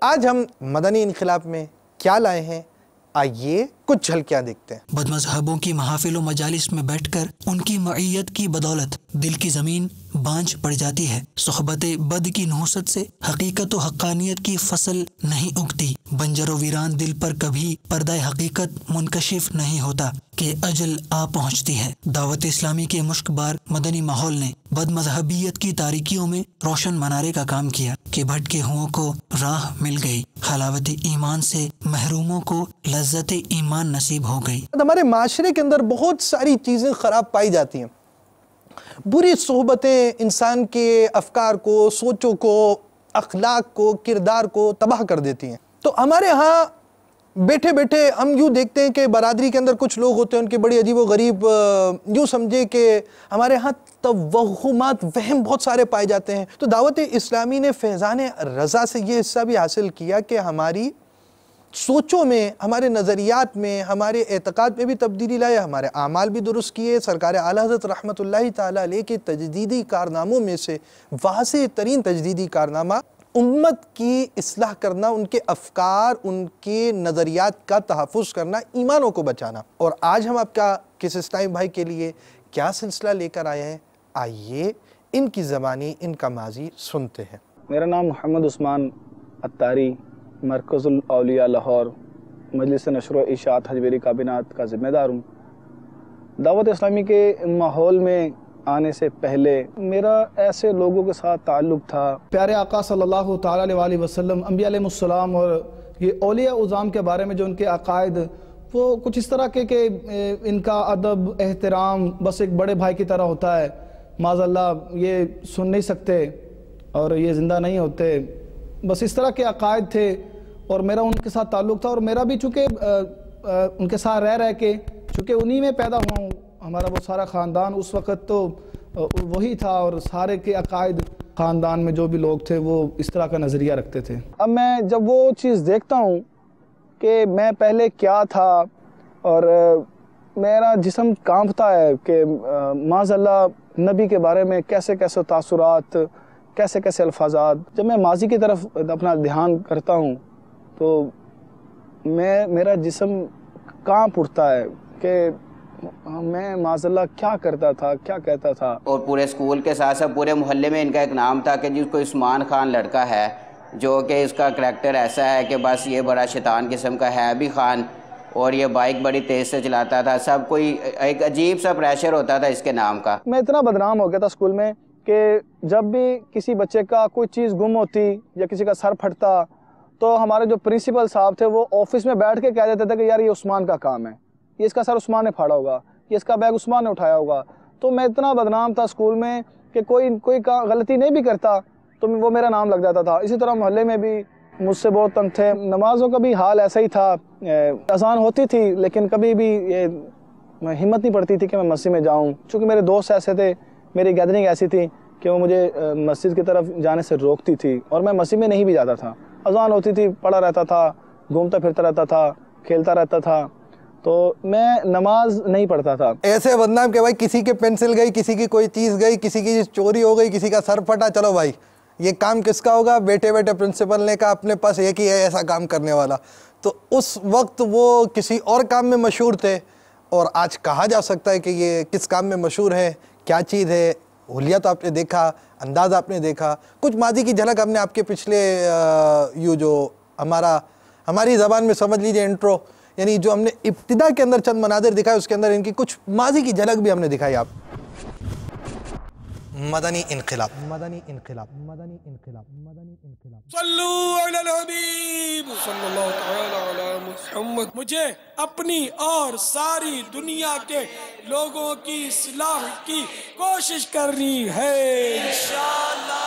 آج ہم مدنی انقلاب میں کیا لائے ہیں، آئیے کچھ جھلکیاں دیکھتے ہیں۔ بد مذہبوں کی محافل و مجالس میں بیٹھ کر ان کی معیت کی بدولت دل کی زمین بانجھ پڑ جاتی ہے۔ صحبت بد کی نحوست سے حقیقت و حقانیت کی فصل نہیں اگتی۔ بنجر و ویران دل پر کبھی پردہ حقیقت منکشف نہیں ہوتا کہ اجل آ پہنچتی ہے۔ دعوت اسلامی کے مشک بار مدنی ماحول نے بد مذہبیت کی تاریکیوں میں روشن منارے کا کام کیا کہ بھٹکے ہوں کو راہ مل گئی، حلاوت ایمان سے محروموں کو لذت ایمان نصیب ہو گئی۔ ہمارے معاشرے کے اندر بہت ساری چیزیں خراب پائی جاتی ہیں۔ بری صحبتیں انسان کے افکار کو، سوچوں کو، اخلاق کو، کردار کو تباہ کر دیتی ہیں۔ تو ہمارے ہاں بیٹھے بیٹھے ہم یوں دیکھتے ہیں کہ برادری کے اندر کچھ لوگ ہوتے ہیں، ان کے بڑی عجیب و غریب، یوں سمجھے کہ ہمارے ہاں توہمات، وہم بہت سارے پائے جاتے ہیں۔ تو دعوت اسلامی نے فیضان رضا سے یہ حصہ بھی حاصل کیا کہ ہماری سوچوں میں، ہمارے نظریات میں، ہمارے اعتقاد میں بھی تبدیلی لائے، ہمارے اعمال بھی درست کیے۔ سرکار اعلیٰ حضرت رحمۃ اللہ تعالیٰ علیہ کے تجدیدی کارناموں میں سے واضح ترین تجدیدی کارنامہ امت کی اصلاح کرنا، ان کے افکار، ان کے نظریات کا تحفظ کرنا، ایمانوں کو بچانا۔ اور آج ہم آپ کا قصص ٹائم بھائی کے لیے کیا سلسلہ لے کر آئے ہیں، آئیے ان کی زبانی، ان کا ماضی سنتے ہیں۔ میرا نام محمد عثمان عطاری، مرکز الاولیاء لاہور، مجلس نشر و اشاعت حجویری کابینات کا ذمہ دار ہوں۔ دعوت اسلامی کے ماحول میں آنے سے پہلے میرا ایسے لوگوں کے ساتھ تعلق تھا۔ پیارے آقا صلی اللہ تعالیٰ علیہ وسلم، انبیاء علیہ السلام اور یہ اولیاء عظام کے بارے میں جو ان کے عقائد، وہ کچھ اس طرح کے کہ ان کا ادب، احترام بس ایک بڑے بھائی کی طرح ہوتا ہے۔ معاذ اللہ یہ سن نہیں سکتے اور یہ زندہ نہیں ہوتے، بس اس طرح کے عقائد تھے۔ اور میرا ان کے ساتھ تعلق تھا، اور میرا بھی چونکہ ان کے ساتھ رہ کے چونکہ انہی میں پیدا ہوا ہوں، ہمارا وہ سارا خاندان اس وقت تو وہی تھا، اور سارے کے عقائد خاندان میں جو بھی لوگ تھے وہ اس طرح کا نظریہ رکھتے تھے۔ اب میں جب وہ چیز دیکھتا ہوں کہ میں پہلے کیا تھا، اور میرا جسم کانپتا ہے کہ معاذ اللہ نبی کے بارے میں کیسے کیسے تاثرات، کیسے کیسے الفاظات، جب میں ماضی کی طرف اپنا دھیان کرتا ہوں تو میرا جسم کانپ اٹھتا ہے کہ میں معاذ اللہ کیا کرتا تھا، کیا کہتا تھا۔ اور پورے اسکول کے ساتھ ساتھ پورے محلے میں ان کا ایک نام تھا کہ جس کو عثمان خان لڑکا ہے، جو کہ اس کا کریکٹر ایسا ہے کہ بس یہ بڑا شیطان قسم کا ہے بھی خان، اور یہ بائک بڑی تیز سے چلاتا تھا، سب کوئی ایک عجیب سا پریشر ہوتا تھا اس کے نام کا۔ میں اتنا بدنام ہو گیا تھا اسکول میں کہ جب بھی کسی بچے کا کوئی چیز گم ہوتی یا کسی کا سر پھٹتا تو ہمارے جو پرنسپل صاحب تھے وہ آفس میں بیٹھ کے کہہ دیتے تھے کہ یار یہ عثمان کا کام ہے، یہ اس کا سر عثمان نے پھاڑا ہوگا، یہ اس کا بیگ عثمان نے اٹھایا ہوگا۔ تو میں اتنا بدنام تھا اسکول میں کہ کوئی غلطی نہیں بھی کرتا تو وہ میرا نام لگ جاتا تھا۔ اسی طرح محلے میں بھی مجھ سے بہت تنگ تھے۔ نمازوں کا بھی حال ایسا ہی تھا، اذان ہوتی تھی لیکن کبھی بھی یہ ہمت نہیں پڑتی تھی کہ میں مسجد میں جاؤں، چونکہ میرے دوست ایسے تھے، میری گیدرنگ ایسی تھی کہ وہ مجھے مسجد کی طرف جانے سے روکتی تھی، اور میں مسجد میں نہیں بھی جاتا تھا۔ اذان ہوتی تھی، پڑھا رہتا تھا، گھومتا پھرتا رہتا تھا، کھیلتا رہتا تھا، تو میں نماز نہیں پڑھتا تھا۔ ایسے بدنام کہ بھائی کسی کے پینسل گئی، کسی کی کوئی چیز گئی، کسی کی چوری ہو گئی، کسی کا سر پھٹا، چلو بھائی یہ کام کس کا ہوگا؟ بیٹے بیٹے پرنسپل نے کہا اپنے پاس ایک ہی ہے ایسا کام کرنے والا۔ تو اس وقت وہ کسی اور کام میں مشہور تھے، اور آج کہا جا سکتا ہے کہ یہ کس کام میں مشہور ہے، کیا چیز ہے؟ حلیہ تو آپ نے دیکھا، انداز آپ نے دیکھا، کچھ ماضی کی جھلک ہم نے آپ کے پچھلے یوں جو ہماری زبان میں سمجھ لیجئے انٹرو، یعنی جو ہم نے ابتدا کے اندر چند مناظر دکھائے اس کے اندر ان کی کچھ ماضی کی جھلک بھی ہم نے دکھائی آپ۔ مدنی انقلاب، مدنی انقلاب، مدنی انقلاب، مدنی انقلاب۔ صلو علی الحبیب صلی اللہ تعالی علی محمد۔ مجھے اپنی اور ساری دنیا کے لوگوں کی اصلاح کی کوشش کرنی ہے انشاءاللہ۔